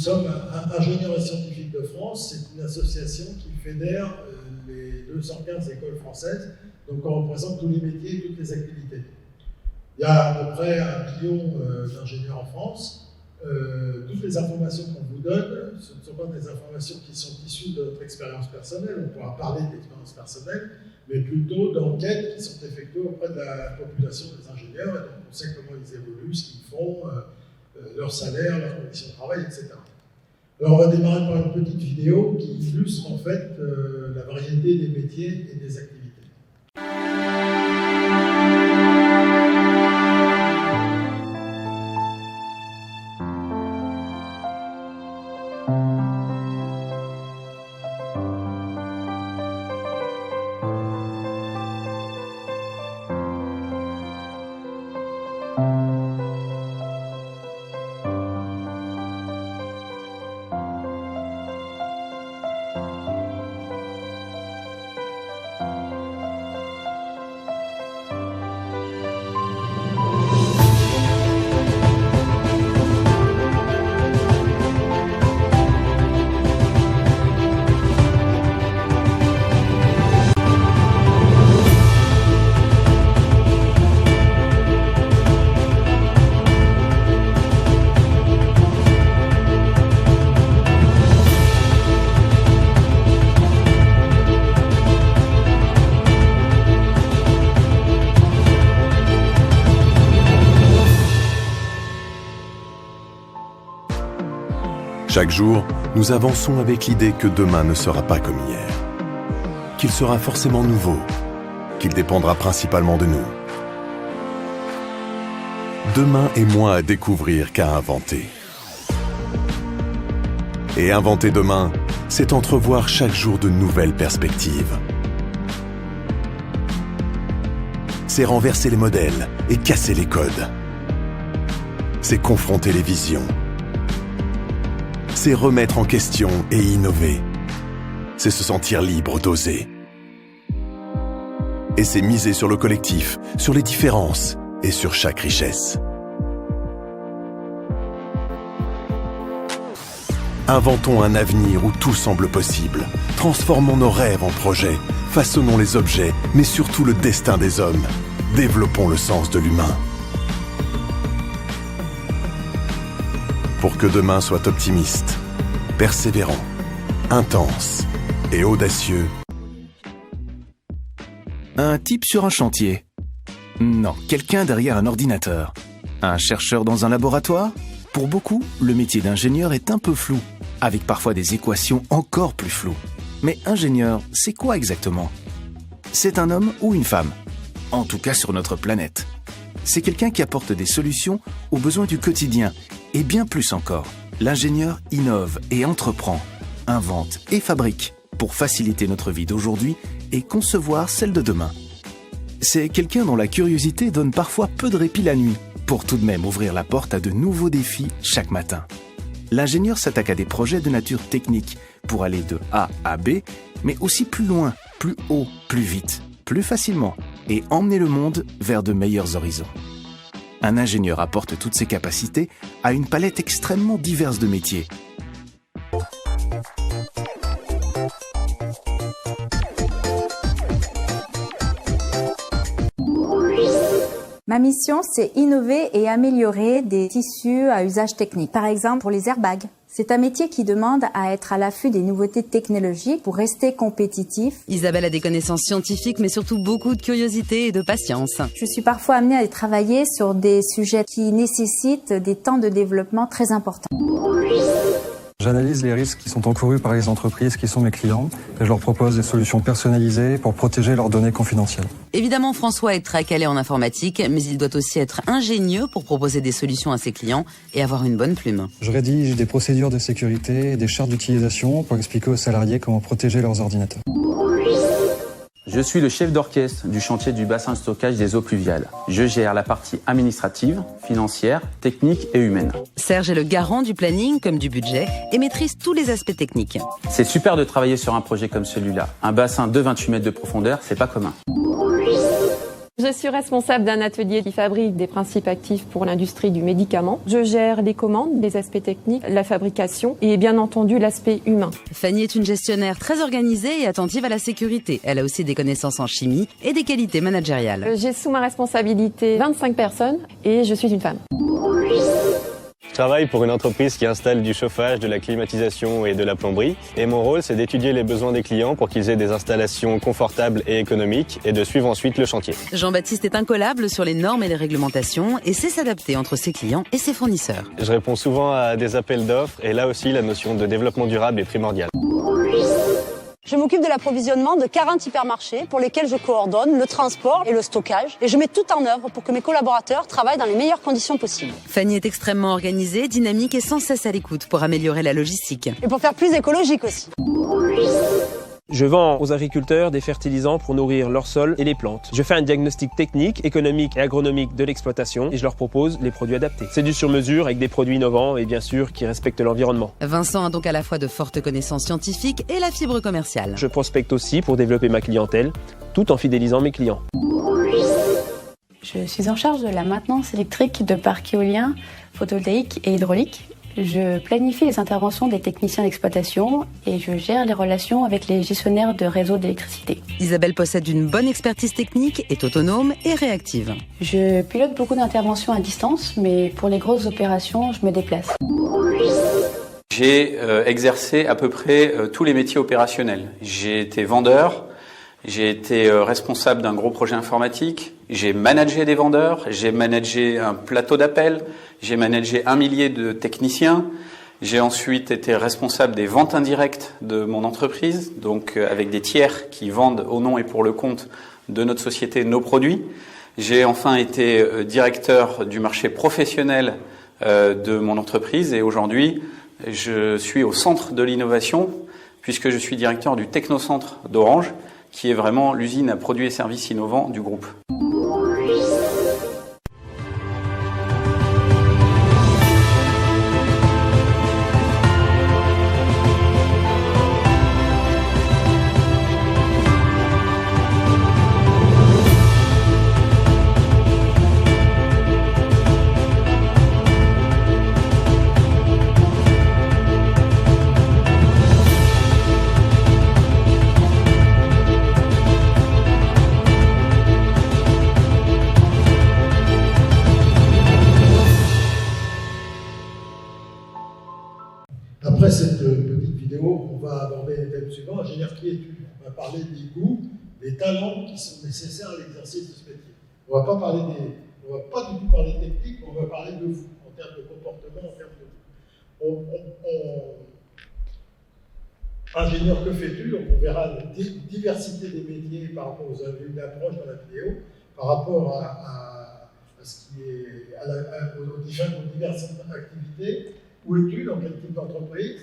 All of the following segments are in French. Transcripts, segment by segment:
sommes Ingénieurs et Scientifiques de France. C'est une association qui fédère les 215 écoles françaises. Donc on représente tous les métiers et toutes les activités. Il y a à peu près 1 million d'ingénieurs en France. Toutes les informations qu'on vous donne, ce ne sont pas des informations qui sont issues de notre expérience personnelle, on pourra parler d'expérience personnelle, mais plutôt d'enquêtes qui sont effectuées auprès de la population des ingénieurs, et donc on sait comment ils évoluent, ce qu'ils font, leur salaire, leurs conditions de travail, etc. Alors on va démarrer par une petite vidéo qui illustre en fait la variété des métiers et des activités. Chaque jour, nous avançons avec l'idée que demain ne sera pas comme hier, qu'il sera forcément nouveau, qu'il dépendra principalement de nous. Demain est moins à découvrir qu'à inventer. Et inventer demain, c'est entrevoir chaque jour de nouvelles perspectives. C'est renverser les modèles et casser les codes. C'est confronter les visions. C'est remettre en question et innover. C'est se sentir libre d'oser. Et c'est miser sur le collectif, sur les différences et sur chaque richesse. Inventons un avenir où tout semble possible. Transformons nos rêves en projets. Façonnons les objets, mais surtout le destin des hommes. Développons le sens de l'humain. Pour que demain soit optimiste, persévérant, intense et audacieux. Un type sur un chantier. Non, quelqu'un derrière un ordinateur. Un chercheur dans un laboratoire. Pour beaucoup, le métier d'ingénieur est un peu flou, avec parfois des équations encore plus floues. Mais ingénieur, c'est quoi exactement? C'est un homme ou une femme? En tout cas sur notre planète. C'est quelqu'un qui apporte des solutions aux besoins du quotidien, et bien plus encore. L'ingénieur innove et entreprend, invente et fabrique pour faciliter notre vie d'aujourd'hui et concevoir celle de demain. C'est quelqu'un dont la curiosité donne parfois peu de répit la nuit, pour tout de même ouvrir la porte à de nouveaux défis chaque matin. L'ingénieur s'attaque à des projets de nature technique pour aller de A à B, mais aussi plus loin, plus haut, plus vite, plus facilement, et emmener le monde vers de meilleurs horizons. Un ingénieur apporte toutes ses capacités à une palette extrêmement diverse de métiers. Ma mission, c'est innover et améliorer des tissus à usage technique. Par exemple, pour les airbags. C'est un métier qui demande à être à l'affût des nouveautés technologiques pour rester compétitif. Isabelle a des connaissances scientifiques, mais surtout beaucoup de curiosité et de patience. Je suis parfois amenée à travailler sur des sujets qui nécessitent des temps de développement très importants. J'analyse les risques qui sont encourus par les entreprises qui sont mes clients et je leur propose des solutions personnalisées pour protéger leurs données confidentielles. Évidemment, François est très calé en informatique, mais il doit aussi être ingénieux pour proposer des solutions à ses clients et avoir une bonne plume. Je rédige des procédures de sécurité et des chartes d'utilisation pour expliquer aux salariés comment protéger leurs ordinateurs. Je suis le chef d'orchestre du chantier du bassin de stockage des eaux pluviales. Je gère la partie administrative, financière, technique et humaine. Serge est le garant du planning comme du budget et maîtrise tous les aspects techniques. C'est super de travailler sur un projet comme celui-là. Un bassin de 28 mètres de profondeur, c'est pas commun. Je suis responsable d'un atelier qui fabrique des principes actifs pour l'industrie du médicament. Je gère les commandes, les aspects techniques, la fabrication et bien entendu l'aspect humain. Fanny est une gestionnaire très organisée et attentive à la sécurité. Elle a aussi des connaissances en chimie et des qualités managériales. J'ai sous ma responsabilité 25 personnes et je suis une femme. Je travaille pour une entreprise qui installe du chauffage, de la climatisation et de la plomberie. Et mon rôle, c'est d'étudier les besoins des clients pour qu'ils aient des installations confortables et économiques et de suivre ensuite le chantier. Jean-Baptiste est incollable sur les normes et les réglementations et sait s'adapter entre ses clients et ses fournisseurs. Je réponds souvent à des appels d'offres et là aussi, la notion de développement durable est primordiale. Je m'occupe de l'approvisionnement de 40 hypermarchés pour lesquels je coordonne le transport et le stockage et je mets tout en œuvre pour que mes collaborateurs travaillent dans les meilleures conditions possibles. Fanny est extrêmement organisée, dynamique et sans cesse à l'écoute pour améliorer la logistique. Et pour faire plus écologique aussi. Je vends aux agriculteurs des fertilisants pour nourrir leurs sols et les plantes. Je fais un diagnostic technique, économique et agronomique de l'exploitation et je leur propose les produits adaptés. C'est du sur-mesure avec des produits innovants et bien sûr qui respectent l'environnement. Vincent a donc à la fois de fortes connaissances scientifiques et la fibre commerciale. Je prospecte aussi pour développer ma clientèle, tout en fidélisant mes clients. Je suis en charge de la maintenance électrique de parcs éoliens, photovoltaïques et hydrauliques. Je planifie les interventions des techniciens d'exploitation et je gère les relations avec les gestionnaires de réseaux d'électricité. Isabelle possède une bonne expertise technique, est autonome et réactive. Je pilote beaucoup d'interventions à distance, mais pour les grosses opérations, je me déplace. J'ai exercé à peu près tous les métiers opérationnels. J'ai été vendeur, j'ai été responsable d'un gros projet informatique, j'ai managé des vendeurs, j'ai managé un plateau d'appel, j'ai managé 1 millier de techniciens, j'ai ensuite été responsable des ventes indirectes de mon entreprise, donc avec des tiers qui vendent au nom et pour le compte de notre société nos produits. J'ai enfin été directeur du marché professionnel de mon entreprise et aujourd'hui je suis au centre de l'innovation puisque je suis directeur du Technocentre d'Orange qui est vraiment l'usine à produits et services innovants du groupe. Après cette petite vidéo, on va aborder les thèmes suivants. Ingénieur, qui es-tu? On va parler des goûts, des talents qui sont nécessaires à l'exercice de ce métier. On va pas du tout parler technique, mais on va parler de vous, en termes de comportement, en termes de ingénieur, que fais-tu? Donc on verra la diversité des métiers par rapport, vous avez une approche dans la vidéo, par rapport à ce qui est aux diverses activités. Où es-tu, dans quel type d'entreprise?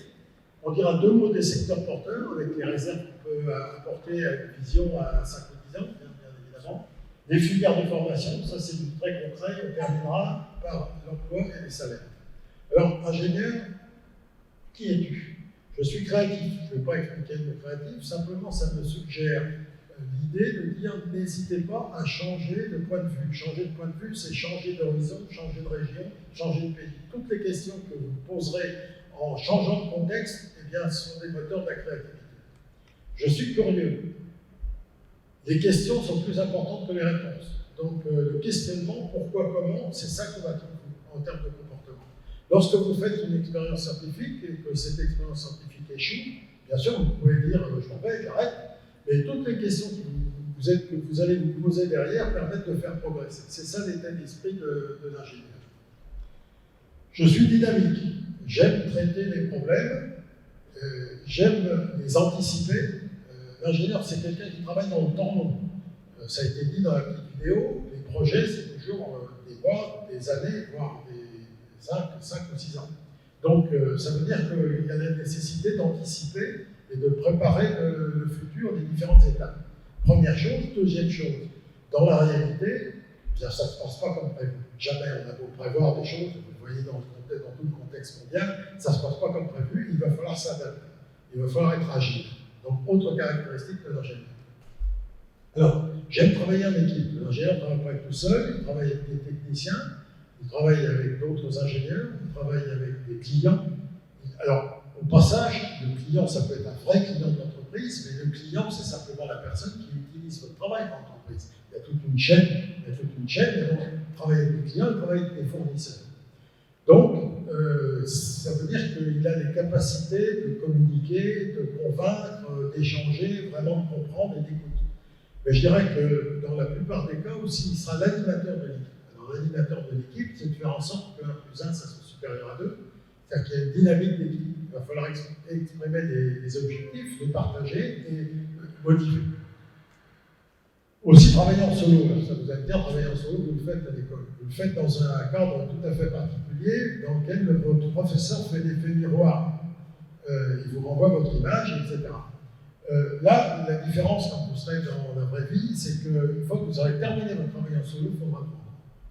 On dira 2 mots des secteurs porteurs, avec les réserves qu'on peut apporter à une vision à 5 ou 10 ans, bien évidemment. Les filières de formation, ça c'est du très concret, on terminera par l'emploi et les salaires. Alors, ingénieur, qui es-tu? Je suis créatif, je ne vais pas expliquer le mot créatif, simplement ça me suggère l'idée de dire n'hésitez pas à changer de point de vue. Changer de point de vue, c'est changer d'horizon, changer de région, changer de pays. Toutes les questions que vous poserez en changeant de contexte, eh bien, sont des moteurs de la créativité. Je suis curieux. Les questions sont plus importantes que les réponses. Donc, le questionnement, pourquoi, comment, c'est ça qu'on va trouver en termes de comportement. Lorsque vous faites une expérience scientifique et que cette expérience scientifique échoue, bien sûr, vous pouvez dire je m'en vais, j'arrête. Mais toutes les questions que vous allez vous poser derrière permettent de faire progresser. C'est ça l'état d'esprit de l'ingénieur. Je suis dynamique. J'aime traiter les problèmes. J'aime les anticiper. L'ingénieur, c'est quelqu'un qui travaille dans le temps long. Ça a été dit dans la petite vidéo. Les projets, c'est toujours des mois, des années, voire des 5 ou 6 ans. Donc, ça veut dire qu'il y a la nécessité d'anticiper et de préparer le futur des différentes étapes. Première chose. Deuxième chose, dans la réalité, bien, ça ne se passe pas comme prévu. Jamais on a beau prévoir des choses, vous le voyez dans tout le contexte mondial, ça ne se passe pas comme prévu, il va falloir s'adapter, il va falloir être agile. Donc, autre caractéristique de l'ingénieur. Alors, j'aime travailler en équipe. L'ingénieur ne travaille pas tout seul, il travaille avec des techniciens, il travaille avec d'autres ingénieurs, il travaille avec des clients. Alors, au passage, le client, ça peut être un vrai client de l'entreprise, mais le client, c'est simplement la personne qui utilise votre travail dans l'entreprise. Il y a toute une chaîne, et donc, travailler avec des clients, il travaille avec des fournisseurs. Donc, ça veut dire qu'il a les capacités de communiquer, de convaincre, d'échanger, vraiment de comprendre et d'écouter. Mais je dirais que dans la plupart des cas aussi, il sera l'animateur de l'équipe. Alors, l'animateur de l'équipe, c'est de faire en sorte que 1 plus 1, ça soit supérieur à 2. C'est-à-dire qu'il y a une dynamique d'équipe. Il va falloir exprimer des objectifs, les partager et motiver. Aussi, travailler en solo. Alors, ça vous allez dire, travailler en solo, vous le faites à l'école. Vous le faites dans un cadre tout à fait particulier dans lequel votre professeur fait l'effet miroir. Il vous renvoie votre image, etc. Là, la différence quand vous serez dans la vraie vie, c'est qu'une fois que vous aurez terminé votre travail en solo, il faudra vendre.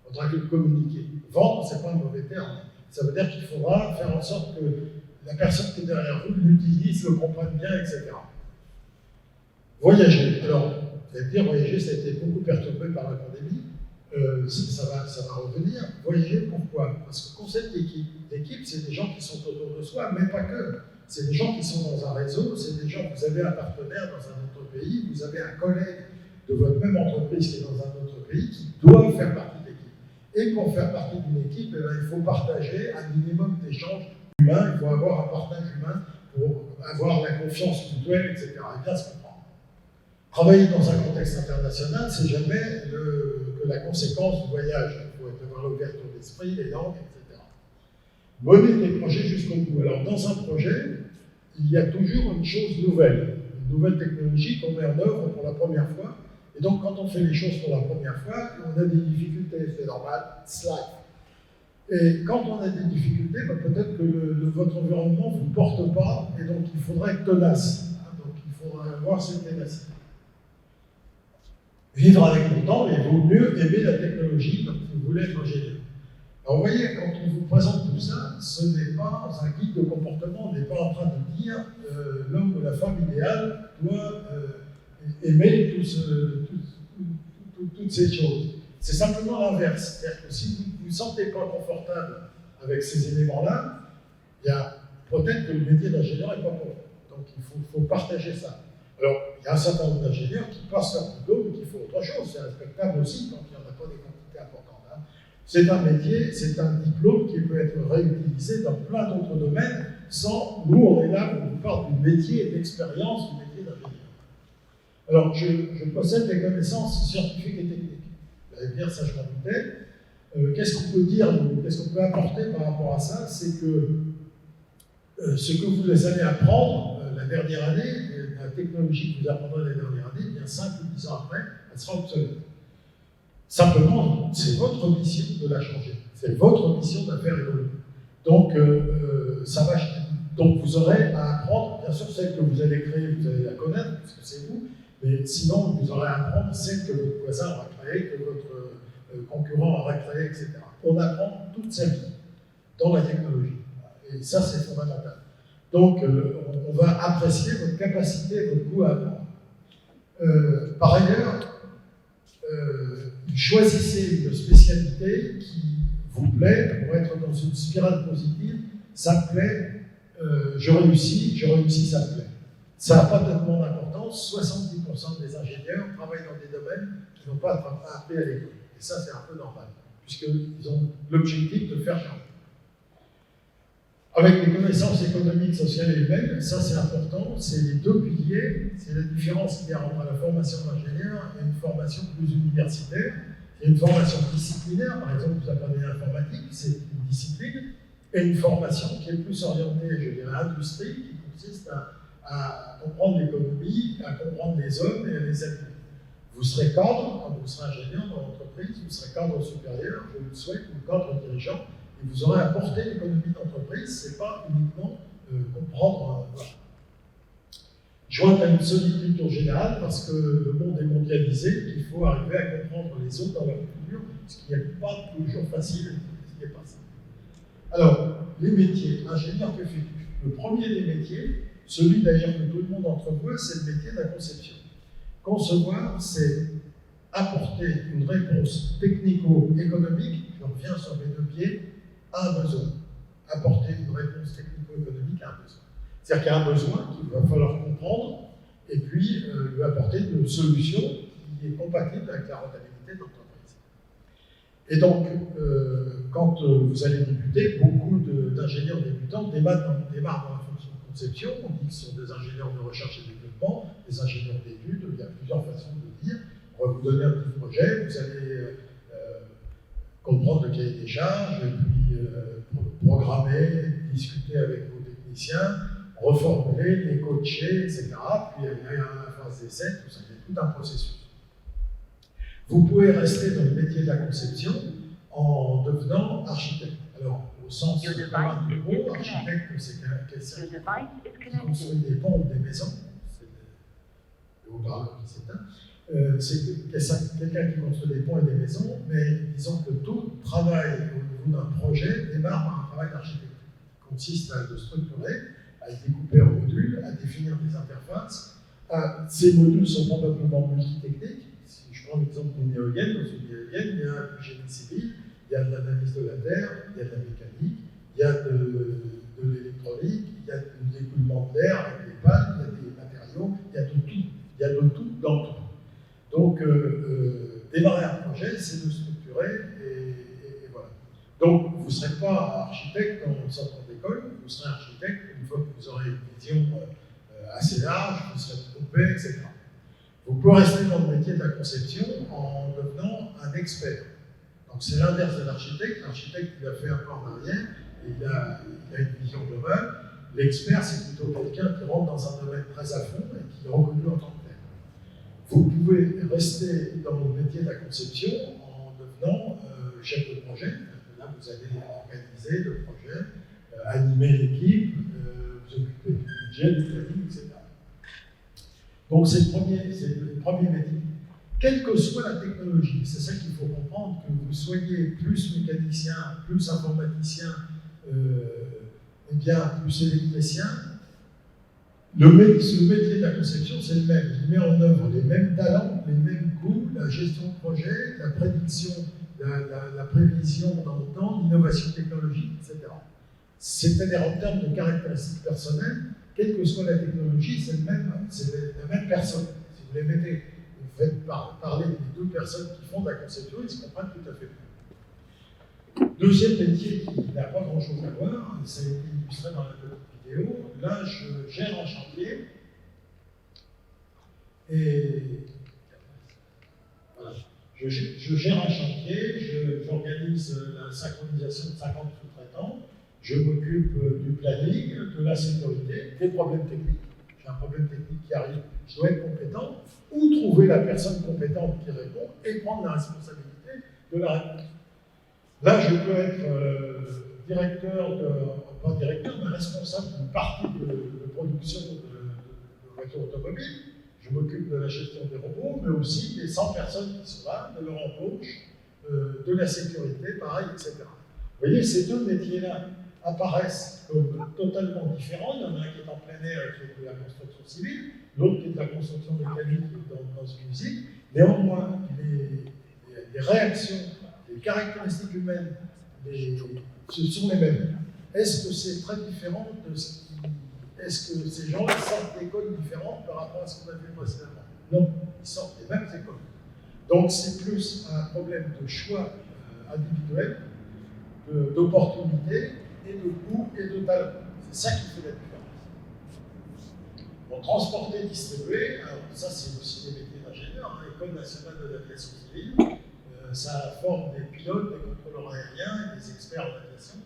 Il faudra que communiquer. Vendre, ce n'est pas un mauvais terme. Ça veut dire qu'il faudra faire en sorte que la personne qui est derrière vous l'utilise, le comprenne bien, etc. Voyager. Alors, vous allez me dire, voyager, ça a été beaucoup perturbé par la pandémie. Ça va revenir. Voyager, pourquoi? Parce que le concept d'équipe, c'est des gens qui sont autour de soi, mais pas que. C'est des gens qui sont dans un réseau, c'est des gens, vous avez un partenaire dans un autre pays, vous avez un collègue de votre même entreprise qui est dans un autre pays, qui doit faire partie de l'équipe. Et pour faire partie d'une équipe, eh bien, il faut partager un minimum d'échanges humains, il faut avoir un partage humain pour avoir la confiance mutuelle, etc. Et bien se comprendre. Travailler dans un contexte international, c'est jamais que la conséquence du voyage. Il faut avoir l'ouverture d'esprit, les langues, etc. Mener des projets jusqu'au bout. Alors, dans un projet, il y a toujours une chose nouvelle, une nouvelle technologie qu'on met en œuvre pour la première fois. Et donc, quand on fait les choses pour la première fois, on a des difficultés, c'est normal, slack. Et quand on a des difficultés, ben peut-être que votre environnement ne vous porte pas, et donc il faudra être tenace. Donc, il faudra avoir cette ténacité. Vivre avec le temps, et vaut mieux aimer la technologie quand vous voulez être ingénieur. Alors, vous voyez, quand on vous présente tout ça, ce n'est pas un guide de comportement, on n'est pas en train de dire l'homme ou la femme idéale doit aimer toutes ces choses. C'est simplement l'inverse. C'est-à-dire que si vous ne vous sentez pas confortable avec ces éléments-là, il y a peut-être que le métier d'ingénieur n'est pas pour vous. Donc il faut partager ça. Alors, il y a un certain nombre d'ingénieurs qui passent leur diplôme et qui font autre chose. C'est respectable aussi quand il n'y en a pas des quantités importantes. C'est un métier, c'est un diplôme qui peut être réutilisé dans plein d'autres domaines sans, nous on est là pour vous parler du métier et de l'expérience du métier d'ingénieur. Alors, je possède des connaissances scientifiques et techniques. Vous allez dire, ça je m'en doutais. Qu'est-ce qu'on peut dire, qu'est-ce qu'on peut apporter par rapport à ça? C'est que ce que vous allez apprendre la dernière année, la technologie que vous apprendrez la dernière année, bien 5 ou 10 ans après, elle sera obsolète. Simplement, c'est votre mission de la changer. C'est votre mission de la faire évoluer. Donc, donc vous aurez à apprendre, bien sûr, celle que vous allez créer, vous allez la connaître, parce que c'est vous, mais sinon, vous aurez à apprendre celle que votre voisin aura créée, que votre concurrent aura créée, etc. On apprend toute sa vie dans la technologie. Et ça, c'est fondamental. Donc, on va apprécier votre capacité, votre goût à apprendre. Par ailleurs, choisissez une spécialité qui vous plaît pour être dans une spirale positive. Ça me plaît, je réussis, ça me plaît. Ça n'a pas tellement d'importance. 70% des ingénieurs travaillent dans des domaines qui n'ont pas appris à l'école. Et ça, c'est un peu normal, puisqu'ils ont l'objectif de faire changer. Avec les connaissances économiques, sociales et humaines, ça c'est important, c'est les deux piliers, c'est la différence qu'il y a entre la formation d'ingénieur et une formation plus universitaire. Il y a une formation disciplinaire, par exemple, vous apprenez l'informatique, c'est une discipline, et une formation qui est plus orientée, je dirais, industrie, qui consiste à comprendre l'économie, à comprendre les hommes et à les aider. Vous serez cadre, quand vous serez ingénieur dans l'entreprise, vous serez cadre supérieur, je vous le souhaite, ou cadre dirigeant, et vous aurez apporté l'économie d'entreprise, ce n'est pas uniquement comprendre. Voilà. Jointe à une solide culture générale, parce que le monde est mondialisé, il faut arriver à comprendre les autres dans leur culture, ce qui n'est pas toujours facile, ce qui n'est pas ça. Alors, les métiers, ingénieur, que fais-tu? Le premier des métiers, celui d'ailleurs que tout le monde entrevoit, c'est le métier de la conception. Concevoir, c'est apporter une réponse technico-économique, je reviens sur mes deux pieds, à un besoin. Apporter une réponse technico-économique à un besoin. C'est-à-dire qu'il y a un besoin qu'il va falloir comprendre et puis lui apporter une solution qui est compatible avec la rentabilité de l'entreprise. Et donc, quand vous allez débuter, beaucoup d'ingénieurs débutants démarrent dans la fonction de conception. On dit que ce sont des ingénieurs de recherche et développement, des ingénieurs d'études, il y a plusieurs façons de dire. On va vous donner un petit projet, vous allez comprendre le cahier des charges, et puis programmer, discuter avec vos techniciens, reformuler, les coacher, etc. Puis il y a la phase d'essai, tout ça, il y a tout un processus. Vous pouvez rester dans le métier de la conception en devenant architecte. Alors, au sens commun du mot, architecte, c'est quelqu'un qui construit des ponts ou des maisons. C'est le haut-parleur qui s'éteint. C'est quelqu'un qui construit des ponts et des maisons, mais disons que tout travail au niveau d'un projet démarre par un travail d'architecture qui consiste à le structurer, à le découper en modules, à définir des interfaces. Ces modules sont probablement multitechniques. Si je prends l'exemple d'une éolienne, dans une éolienne, il y a du génie civil, il y a de l'analyse de la terre, il y a de la mécanique, il y a de l'électronique, il y a de l'écoulement de l'air avec les pannes, il y a des matériaux, il y a de tout. Il y a de tout dans tout. Donc, démarrer un projet, c'est de structurer et voilà. Donc, vous ne serez pas architecte en sortant d'école, vous serez architecte une fois que vous aurez une vision assez large, vous serez trompé, etc. Vous pouvez rester dans le métier de la conception en devenant un expert. Donc, c'est l'inverse de l'architecte. L'architecte, il a fait un pas en arrière et il a une vision globale. L'expert, c'est plutôt quelqu'un qui rentre dans un domaine très à fond et qui est reconnu en tant que tel. Vous pouvez rester dans le métier de la conception en devenant chef de projet. Là, vous allez organiser le projet, animer l'équipe, vous occuper du budget, du planning, etc. Donc, c'est le premier métier. Quelle que soit la technologie, c'est ça qu'il faut comprendre, que vous soyez plus mécanicien, plus informaticien, bien plus électricien, le métier de la conception, c'est le même. Il met en œuvre les mêmes talents, les mêmes goûts, la gestion de projet, la prédiction, la prévision dans le temps, l'innovation technologique, etc. C'est-à-dire en termes de caractéristiques personnelles, quelle que soit la technologie, c'est la même personne. Si vous les mettez, vous faites parler les deux personnes qui font de la conception, ils se comprennent tout à fait. Deuxième métier qui n'a pas grand-chose à voir, ça a été illustré dans la petite vidéo. Là, je gère un chantier et voilà. Je gère un chantier, j'organise la synchronisation de 50 sous-traitants, je m'occupe du planning, de la sécurité, des problèmes techniques. J'ai un problème technique qui arrive, je dois être compétent, ou trouver la personne compétente qui répond et prendre la responsabilité de la réponse. Là, je peux être pas directeur, mais responsable d'une partie de production de voitures automobiles. Je m'occupe de la gestion des robots, mais aussi des 100 personnes qui sont là, de leur embauche, de la sécurité, pareil, etc. Vous voyez, ces deux métiers-là apparaissent comme totalement différents. Il y en a un qui est en plein air et qui est de la construction civile, l'autre qui est de la construction mécanique dans une usine. Néanmoins, les réactions, les caractéristiques humaines, ce sont les mêmes. Est-ce que c'est très différent de ce qui... Est-ce que ces gens sortent d'écoles différentes par rapport à ce qu'on a vu précédemment? Non, ils sortent des mêmes écoles. Donc c'est plus un problème de choix individuel, d'opportunité, et de goût et de talent. C'est ça qui fait la différence. Bon, transporter, distribuer, alors ça c'est aussi des métiers d'ingénieur, l'École nationale de l'aviation civile, ça forme des pilotes, des contrôleurs aériens et des experts en aviation.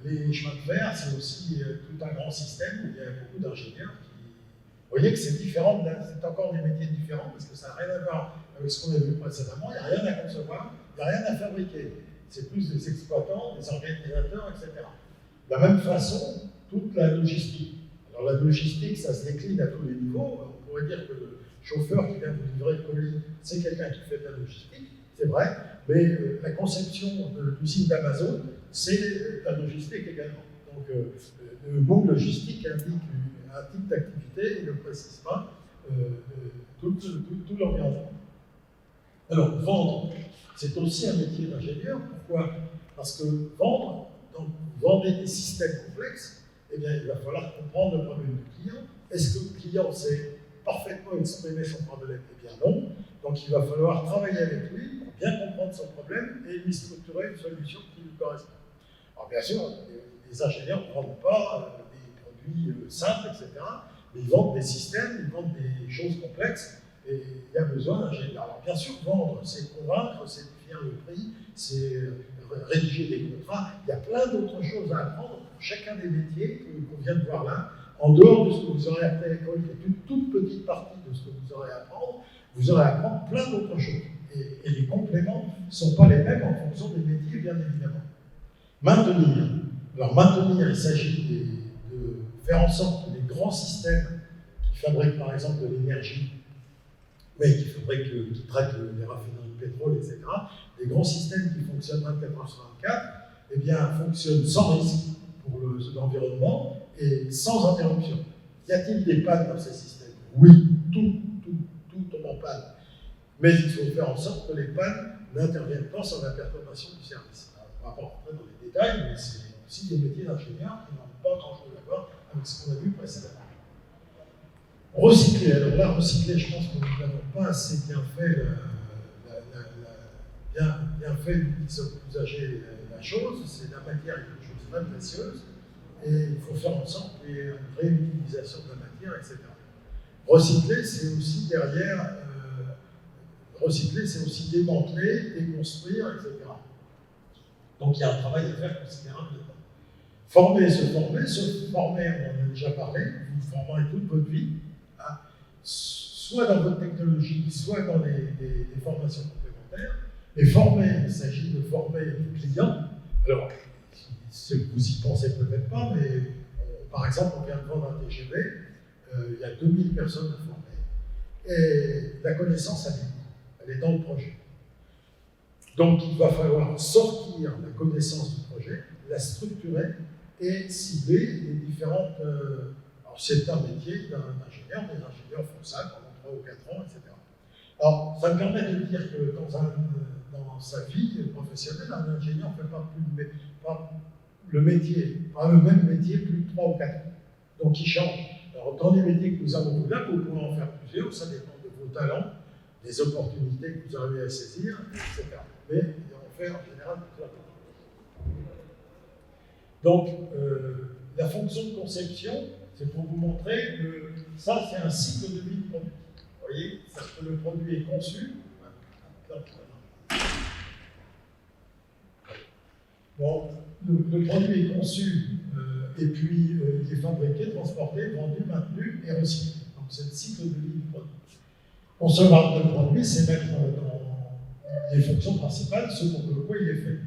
Les chemins de fer, c'est aussi tout un grand système, il y a beaucoup d'ingénieurs qui... Vous voyez que c'est différent, c'est encore des métiers différents, parce que ça n'a rien à voir avec ce qu'on a vu précédemment, il n'y a rien à concevoir, il n'y a rien à fabriquer. C'est plus des exploitants, des organisateurs, etc. De la même façon, toute la logistique. Alors la logistique, ça se décline à tous les niveaux. On pourrait dire que le chauffeur qui vient vous livrer le colis, c'est quelqu'un qui fait de la logistique, c'est vrai, mais la conception de l'usine d'Amazon, c'est la logistique également. Donc le mot logistique indique un type d'activité et ne précise pas tout l'environnement. Alors, vendre, c'est aussi un métier d'ingénieur. Pourquoi? Parce que vendre, donc vendre des systèmes complexes, eh bien, il va falloir comprendre le problème du client. Est-ce que le client sait parfaitement exprimer son problème? Eh bien non. Donc il va falloir travailler avec lui pour bien comprendre son problème et lui structurer une solution qui lui correspond. Alors bien sûr, les ingénieurs ne vendent pas des produits simples, etc. Mais ils vendent des systèmes, ils vendent des choses complexes et il y a besoin d'ingénieurs. Alors bien sûr, vendre, c'est convaincre, c'est définir le prix, c'est rédiger des contrats. Il y a plein d'autres choses à apprendre pour chacun des métiers qu'on vient de voir là. En dehors de ce que vous aurez appris à l'école, qui est une toute petite partie de ce que vous aurez à apprendre, vous aurez à apprendre plein d'autres choses. Et les compléments ne sont pas les mêmes en fonction des métiers, bien évidemment. Maintenir. Alors maintenir, il s'agit de faire en sorte que les grands systèmes qui fabriquent par exemple de l'énergie, mais qui traitent les raffineries de pétrole, etc., les grands systèmes qui fonctionnent 24/24, eh bien, fonctionnent sans risque pour l'environnement et sans interruption. Y a-t-il des pannes dans ces systèmes? Oui, tout tombe en panne. Mais il faut faire en sorte que les pannes n'interviennent pas sans la perturbation du service. On ne va pas rentrer dans les détails, mais c'est aussi des métiers d'ingénieurs qui n'ont pas grand-chose à voir avec ce qu'on a vu précédemment. Recycler. Alors là, recycler, je pense que nous n'avons pas assez bien fait usager la chose. C'est la matière est une chose très précieuse et il faut faire en sorte qu'il y ait une réutilisation de la matière, etc. Recycler, c'est aussi derrière, recycler, c'est aussi démanteler, déconstruire, etc. Donc il y a un travail à faire considérable dedans. Se former, on en a déjà parlé, vous formerez toute votre vie, hein, soit dans votre technologie, soit dans des formations complémentaires. Et former, il s'agit de former les clients. Alors, vous y pensez peut-être pas, mais par exemple, on vient de vendre un TGV, il y a 2000 personnes à former. Et la connaissance, elle est dans le projet. Donc, il va falloir sortir la connaissance du projet, la structurer et cibler les différentes. Alors, c'est un métier d'un ingénieur, des ingénieurs font ça pendant 3 ou 4 ans, etc. Alors, ça me permet de dire que dans sa vie professionnelle, un ingénieur ne fait pas le même métier plus de 3 ou 4 ans. Donc, il change. Alors, dans les métiers que nous avons là, vous pouvez en faire plusieurs, ça dépend de vos talents, des opportunités que vous arrivez à saisir, etc. Mais on fait en général toute la part. Donc, la fonction de conception, c'est pour vous montrer que ça, c'est un cycle de vie de produit. Vous voyez, le produit est conçu. Bon, le produit est conçu et puis il est fabriqué, transporté, vendu, maintenu et recyclé. Donc c'est le cycle de vie du produit. Concevoir le produit, c'est mettre dans les fonctions principales ce pour quoi il est fait.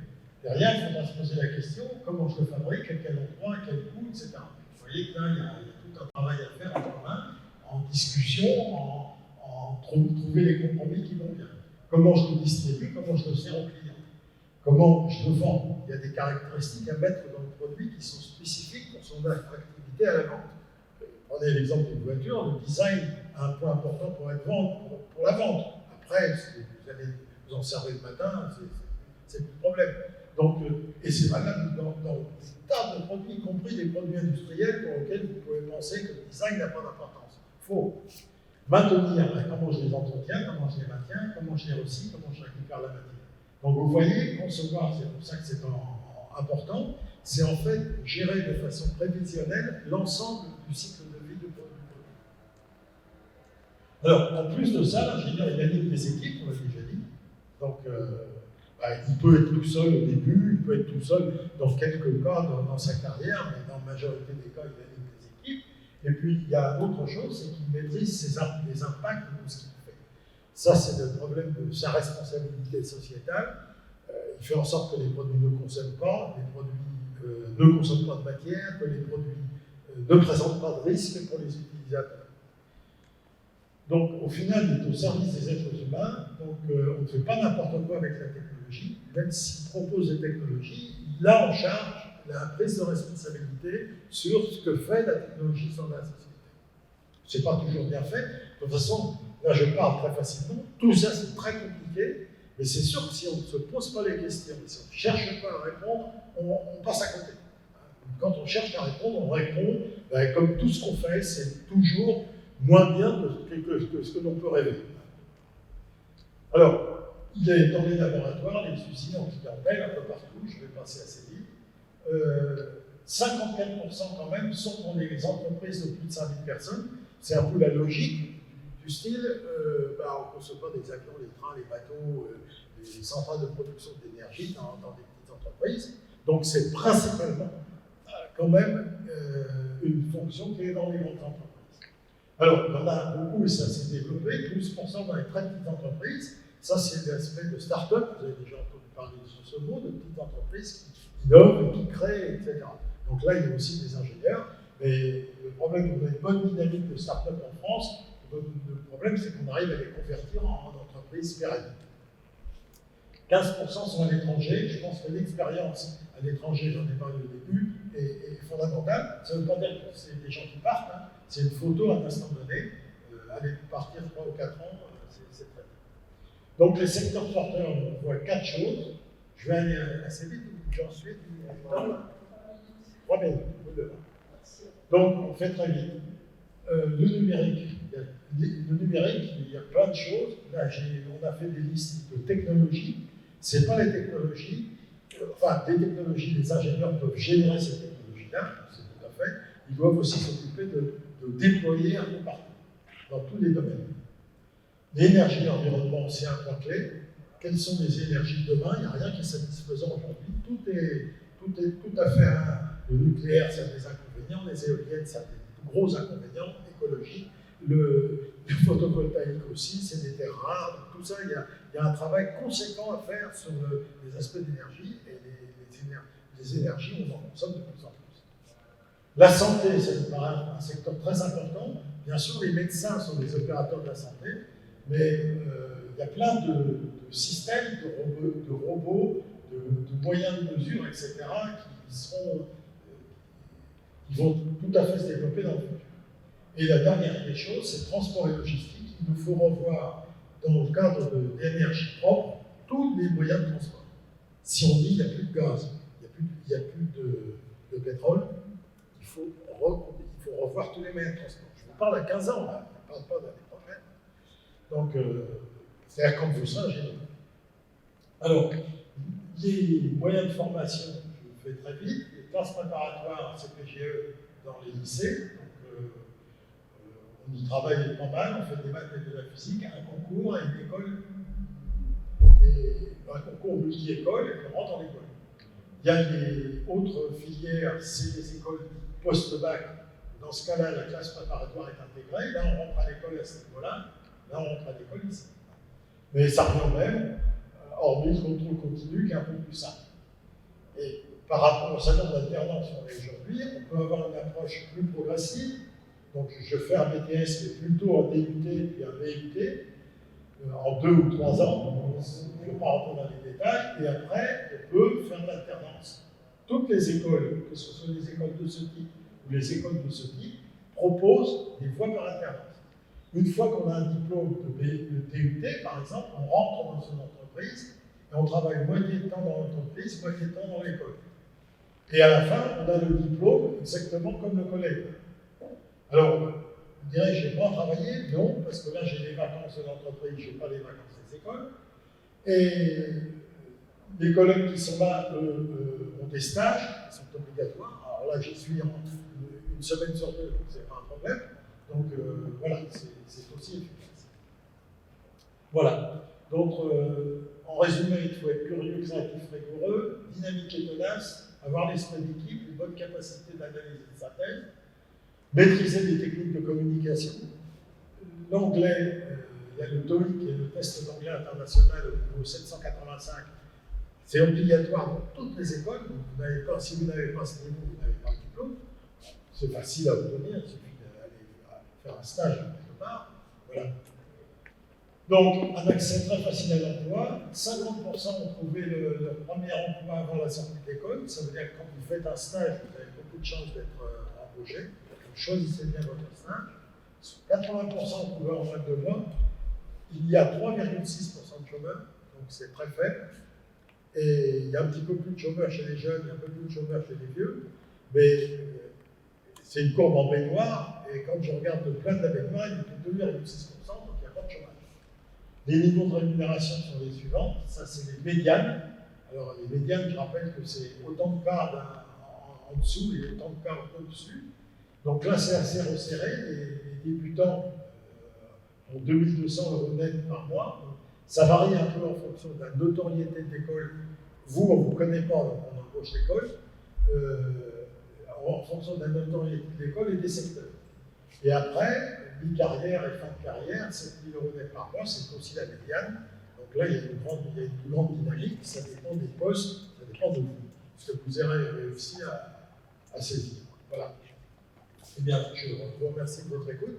Derrière, il faudra se poser la question comment je le fabrique, à quel endroit, à quel coût, etc. Vous voyez que là, il y a tout un travail à faire en commun, en discussion, en trouver les compromis qui vont bien. Comment je le distribue, comment je le sers au client. Comment je le vends. Il y a des caractéristiques à mettre dans le produit qui sont spécifiques pour son attractivité à la vente. Prenez l'exemple d'une voiture, le design a un point important pour la vente. Après, si vous allez vous en servir le matin, c'est plus le problème. Donc, et c'est valable dans des tas de produits, y compris des produits industriels pour lesquels vous pouvez penser que le design n'a pas d'importance. Faux. Maintenir, comment je les entretiens, comment je les maintiens, comment je les recycle, comment je récupère la matière. Donc vous voyez, concevoir, c'est pour ça que c'est important, c'est en fait gérer de façon prévisionnelle l'ensemble du cycle de vie du produit. Alors, en plus de ça, l'ingénieur, il anime des équipes, on l'a déjà dit. Donc, il peut être tout seul au début, il peut être tout seul dans quelques cas dans sa carrière, mais dans la majorité des cas, il anime des équipes. Et puis, il y a autre chose, c'est qu'il maîtrise les impacts de ce qu'il fait. Ça, c'est le problème de sa responsabilité sociétale. Il fait en sorte que les produits ne consomment pas, les produits ne consomment pas de matière, que les produits ne présentent pas de risque pour les utilisateurs. Donc, au final, il est au service des êtres humains, donc on ne fait pas n'importe quoi avec la technologie. Même s'il propose des technologies, il a en charge la prise de responsabilité sur ce que fait la technologie sur la société. Ce n'est pas toujours bien fait. De toute façon, Là, je parle très facilement. Tout ça, c'est très compliqué. Mais c'est sûr que si on ne se pose pas les questions, si on ne cherche pas à répondre, on passe à côté. Quand on cherche à répondre, on répond, comme tout ce qu'on fait, c'est toujours moins bien que ce que l'on peut rêver. Alors, il est dans les laboratoires, les usines en clientèle, un peu partout, je vais passer assez vite. 54% quand même sont dans les entreprises de plus de 5000 personnes. C'est un peu la logique du style, on ne conçoit pas des avions, les trains, les bateaux, les centrales de production d'énergie dans des petites entreprises. Donc c'est principalement quand même une fonction qui est dans les grandes entreprises. Alors, il y en a beaucoup et ça s'est développé, 12% dans les très petites entreprises. Ça, c'est l'aspect de start-up. Vous avez déjà entendu parler de ce mot, de petites entreprises qui innovent, qui créent, etc. Donc là, il y a aussi des ingénieurs. Mais le problème, on a une bonne dynamique de start-up en France. Le problème, c'est qu'on arrive à les convertir en entreprises pérennes. 15% sont à l'étranger. Je pense que l'expérience à l'étranger, j'en ai parlé au début, est fondamentale. Ça ne veut pas dire que c'est des gens qui partent. Hein. C'est une photo à un instant donné. Aller partir 3 ou 4 ans, c'est très bien. Donc les secteurs porteurs, on voit 4 choses. Je vais aller assez vite, j'en suis. 3 minutes. Donc on fait très vite. Le numérique, il y a plein de choses. Là, on a fait des listes de technologies. Ce n'est pas les technologies, des technologies, les ingénieurs peuvent générer ces technologies-là, c'est tout à fait. Ils doivent aussi s'occuper de déployer un peu partout, dans tous les domaines. L'énergie et l'environnement, c'est un point clé. Quelles sont les énergies de demain? Il n'y a rien qui est satisfaisant aujourd'hui. Tout est tout à fait. Le nucléaire, ça a des inconvénients. Les éoliennes, ça a des gros inconvénients écologiques. Le photovoltaïque aussi, c'est des terres rares. Tout ça, il y a un travail conséquent à faire sur les aspects d'énergie. Et les énergies, on en consomme de plus en plus. La santé, ça me paraît un secteur très important. Bien sûr, les médecins sont des opérateurs de la santé, mais il y a plein de systèmes, de robots, de moyens de mesure, etc., qui vont tout à fait se développer dans le futur. Et la dernière des choses, c'est transport et logistique. Il nous faut revoir, dans le cadre d'énergie propre, tous les moyens de transport. Si on dit qu'il n'y a plus de gaz, il n'y a plus de pétrole, il faut revoir tous les moyens de transport. Je vous parle à 15 ans, là. Je ne parle pas d'année prochaine. Donc, c'est-à-dire quand vous serez ingénieur. Alors, les moyens de formation, je le fais très vite, les classes préparatoires CPGE dans les lycées. On y travaille pas mal, on fait des maths et de la physique, un concours et une école, un concours multi-école et on rentre dans l'école. Il y a les autres filières, c'est les écoles post-bac. Dans ce cas-là, la classe préparatoire est intégrée. Là, on rentre à l'école à ce niveau-là. Là, on rentre à l'école ici. Mais ça revient même, hormis le contrôle continu qui est un peu plus simple. Et par rapport au salaire d'alternance qu'on est aujourd'hui, on peut avoir une approche plus progressive. Donc, je fais un BTS, mais plutôt un DUT puis un BUT, en 2 ou 3 ans. Je ne vais pas rentrer dans les détails. Et après, on peut faire de l'alternance. Toutes les écoles, que ce soit les écoles de ce type ou les écoles de ce type, proposent des voies par alternance. Une fois qu'on a un diplôme de DUT, par exemple, on rentre dans une entreprise et on travaille moitié de temps dans l'entreprise, moitié de temps dans l'école. Et à la fin, on a le diplôme exactement comme le collègue. Alors, vous direz, je n'ai pas travaillé? Non, parce que là, j'ai les vacances de l'entreprise, je n'ai pas les vacances des écoles. Et les collègues qui sont là ont des stages qui sont obligatoires. Alors là, j'y suis une semaine sur 2, donc ce n'est pas un problème. Donc voilà, c'est aussi efficace. Voilà. Donc, en résumé, il faut être curieux, créatif, rigoureux, dynamique et tenace, avoir l'esprit d'équipe, une bonne capacité d'analyse et de synthèse, maîtriser les techniques de communication. L'anglais, il y a le TOEIC, qui est le test d'anglais international au niveau 785. C'est obligatoire dans toutes les écoles. Donc si vous n'avez pas ce niveau, vous n'avez pas le diplôme. C'est facile à obtenir, il suffit d'aller faire un stage quelque part. Voilà. Donc, un accès très facile à l'emploi. 50% ont trouvé leur premier emploi avant la sortie d'école. Ça veut dire que quand vous faites un stage, vous avez beaucoup de chances d'être embauché. Choisissez bien votre stage. 80% ont trouvé en moins de 2 mois. il y a 3,6% de chômeurs, donc c'est très faible. Et il y a un petit peu plus de chômeurs chez les jeunes, il y a un peu plus de chômeurs chez les vieux, mais c'est une courbe en baignoire, et quand je regarde le plein de la baignoire, il est de 2,6%, donc il n'y a pas de chômage. Les niveaux de rémunération sont les suivants, ça c'est les médianes. Alors les médianes, je rappelle que c'est autant de parts en dessous et autant de parts au-dessus. Donc là c'est assez resserré, les débutants ont 2200 € net par mois. Ça varie un peu en fonction de la notoriété de l'école. Vous, on ne vous connaît pas, donc on embauche l'école, en fonction de la notoriété de l'école et des secteurs. Et après, mi-carrière et fin de carrière, 7 000 € net par mois, c'est aussi la médiane. Donc là, il y a une grande dynamique, ça dépend des postes, ça dépend de vous, ce que vous aurez réussi à saisir. Voilà. Eh bien, je vous remercie de votre écoute.